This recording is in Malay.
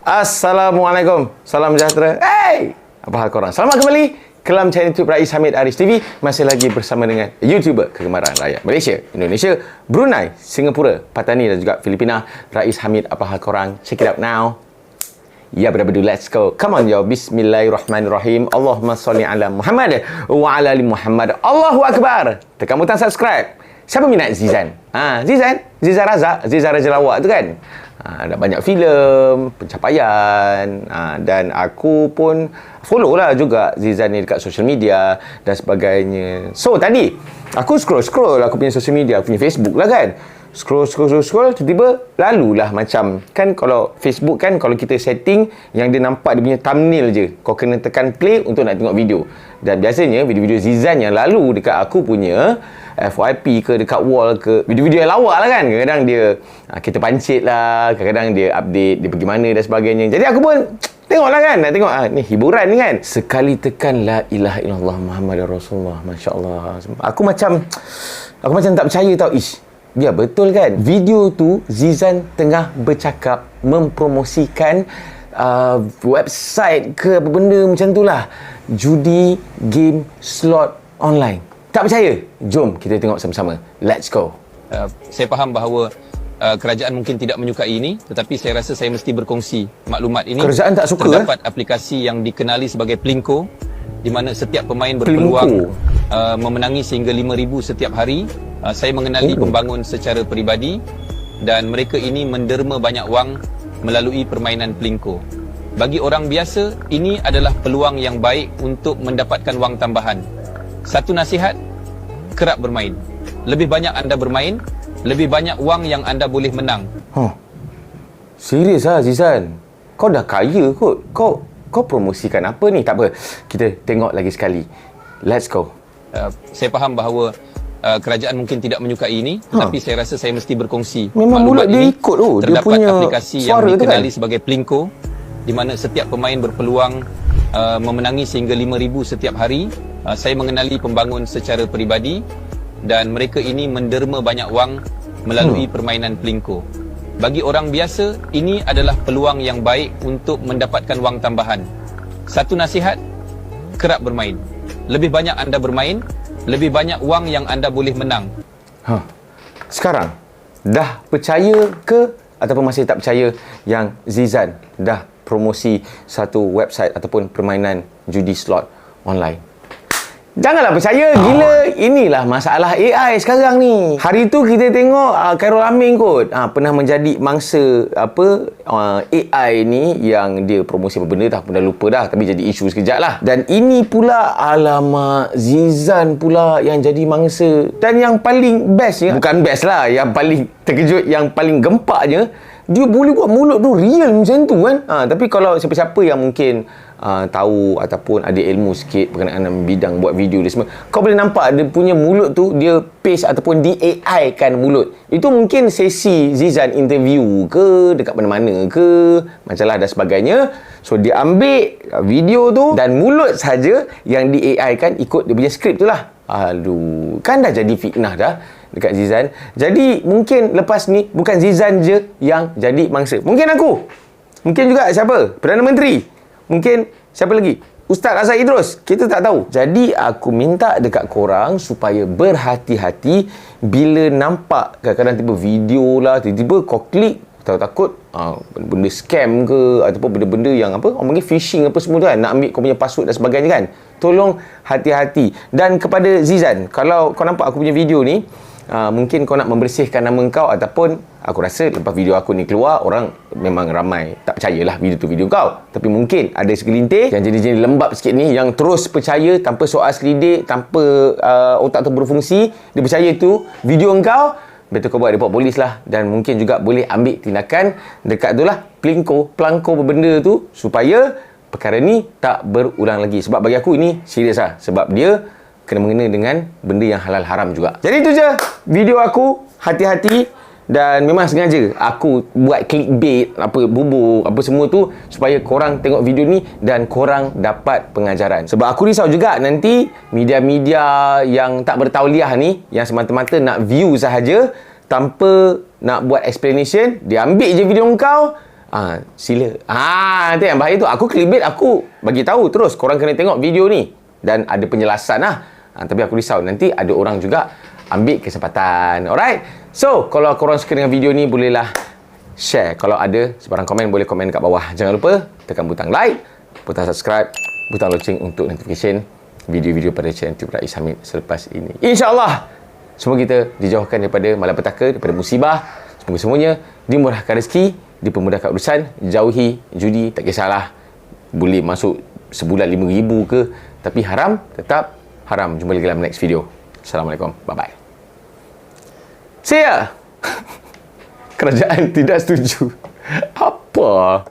Assalamualaikum. Salam sejahtera. Hey! Apa hal korang? Selamat kembali ke dalam channel YouTube Rais Hamid Aris TV. Masih lagi bersama dengan YouTuber kegemaran rakyat Malaysia, Indonesia, Brunei, Singapura, Patani dan juga Filipina. Rais Hamid, apa hal korang? Check it out now. Ya, betul-betul. Let's go. Come on, yo. Bismillahirrahmanirrahim. Allahumma salli ala Muhammad wa ala ali Muhammad. Allahu Akbar. Tekan butang subscribe. Siapa minat Zizan? Zizan Razak, Zizan Raja Lawak tu kan? Ada banyak filem, pencapaian, dan aku pun follow lah juga Zizan ni dekat social media dan sebagainya. So tadi aku scroll aku punya social media, aku punya Facebook lah kan. Scroll tiba-tiba lalulah macam kan, kalau Facebook kan, kalau kita setting yang dia nampak dia punya thumbnail je, kau kena tekan play untuk nak tengok video. Dan biasanya video-video Zizan yang lalu dekat aku punya FYP ke dekat wall ke, video-video yang lawak lah kan. Kadang-kadang dia kita pancit lah, kadang-kadang dia update dia pergi mana dan sebagainya. Jadi aku pun tengoklah kan, nak tengok ni hiburan ni kan. Sekali tekan la ilaha illallah Muhammadur Rasulullah, masya-Allah. Aku macam tak percaya tau. Ya betul kan, video tu Zizan tengah bercakap mempromosikan website ke apa benda macam tu lah, judi game slot online. Tak percaya? Jom kita tengok sama-sama. Let's go. Saya faham bahawa kerajaan mungkin tidak menyukai ini, tetapi saya rasa saya mesti berkongsi maklumat ini. Kerajaan tak suka. Terdapat aplikasi yang dikenali sebagai Plinko, di mana setiap pemain berpeluang memenangi sehingga 5,000 setiap hari. Saya mengenali pembangun secara peribadi dan mereka ini menderma banyak wang melalui permainan Plinko. Bagi orang biasa, ini adalah peluang yang baik untuk mendapatkan wang tambahan. Satu nasihat, kerap bermain. Lebih banyak anda bermain, lebih banyak wang yang anda boleh menang. Serius lah Zizan? Kau dah kaya kot. Kau promosikan apa ni? Tak apa, kita tengok lagi sekali. Let's go. Saya faham bahawa kerajaan mungkin tidak menyukai ini, tetapi saya rasa saya mesti berkongsi. Memang mulut dia ikut tu. Dia punya aplikasi yang dikenali sebagai Plinko, di mana setiap pemain berpeluang memenangi sehingga 5,000 setiap hari. Saya mengenali pembangun secara peribadi dan mereka ini menderma banyak wang melalui permainan Plinko. Bagi orang biasa, ini adalah peluang yang baik untuk mendapatkan wang tambahan. Satu nasihat, kerap bermain. Lebih banyak anda bermain, lebih banyak wang yang anda boleh menang. Sekarang dah percaya ke ataupun masih tak percaya yang Zizan dah promosi satu website ataupun permainan judi slot online? Janganlah percaya, gila. Inilah masalah AI sekarang ni. Hari tu kita tengok Khairul Amin kot pernah menjadi mangsa AI ni, yang dia promosi apa benda dah lupa dah, tapi jadi isu sekejap lah. Dan ini pula, alamak, Zizan pula yang jadi mangsa. Dan yang paling bestnya, bukan best lah, yang paling terkejut, yang paling gempaknya, dia boleh buat mulut tu real macam tu kan. Tapi kalau siapa-siapa yang mungkin tahu ataupun ada ilmu sikit berkenaan dengan bidang buat video dia semua, kau boleh nampak dia punya mulut tu, dia paste ataupun di AI kan mulut. Itu mungkin sesi Zizan interview ke, dekat mana-mana ke, macam lah dan sebagainya. So dia ambil video tu dan mulut saja yang di AI kan ikut dia punya skrip tu lah. Aduh, kan dah jadi fitnah dah dekat Zizan. Jadi mungkin lepas ni bukan Zizan je yang jadi mangsa. Mungkin aku, mungkin juga siapa, Perdana Menteri, mungkin siapa lagi, Ustaz Azhar Idrus, kita tak tahu. Jadi aku minta dekat korang supaya berhati-hati bila nampak kadang-kadang tiba video lah, tiba-tiba kau klik, takut benda scam ke ataupun benda-benda yang orang panggil phishing apa semua tu kan, nak ambil kau punya password dan sebagainya kan. Tolong hati-hati. Dan kepada Zizan, kalau kau nampak aku punya video ni, mungkin kau nak membersihkan nama kau, ataupun aku rasa lepas video aku ni keluar, orang memang ramai tak percayalah video tu video kau. Tapi mungkin ada segelintir yang jenis-jenis lembab sikit ni, yang terus percaya tanpa soal selidik, tanpa otak tu berfungsi, dia percaya tu video kau. Betul, kau buat report polis lah. Dan mungkin juga boleh ambil tindakan dekat tu lah, pelangko benda tu, supaya perkara ni tak berulang lagi. Sebab bagi aku ini serius lah, sebab dia kena mengena dengan benda yang halal haram juga. Jadi itu je video aku. Hati-hati Dan memang sengaja aku buat clickbait, apa bubur, apa semua tu supaya korang tengok video ni dan korang dapat pengajaran. Sebab aku risau juga nanti media-media yang tak bertauliah ni, yang semata-mata nak view sahaja tanpa nak buat explanation, dia ambil je video kau, sila. Nanti yang bahaya tu, aku clickbait, aku bagi tahu terus korang kena tengok video ni dan ada penjelasan lah. Tapi aku risau nanti ada orang juga ambil kesempatan. Alright? So, kalau korang suka dengan video ni, bolehlah share. Kalau ada sebarang komen, boleh komen kat bawah. Jangan lupa tekan butang like, butang subscribe, butang loceng untuk notification video-video pada channel YouTube Rais Hamid selepas ini. InsyaAllah, semua kita dijauhkan daripada malapetaka, daripada musibah. Semoga semuanya dimurahkan rezeki, dipermudahkan urusan, jauhi judi, tak kisahlah. Boleh masuk sebulan 5,000 ke, tapi haram, tetap haram. Jumpa lagi dalam next video. Assalamualaikum. Bye-bye. See ya! Kerajaan tidak setuju. Apa?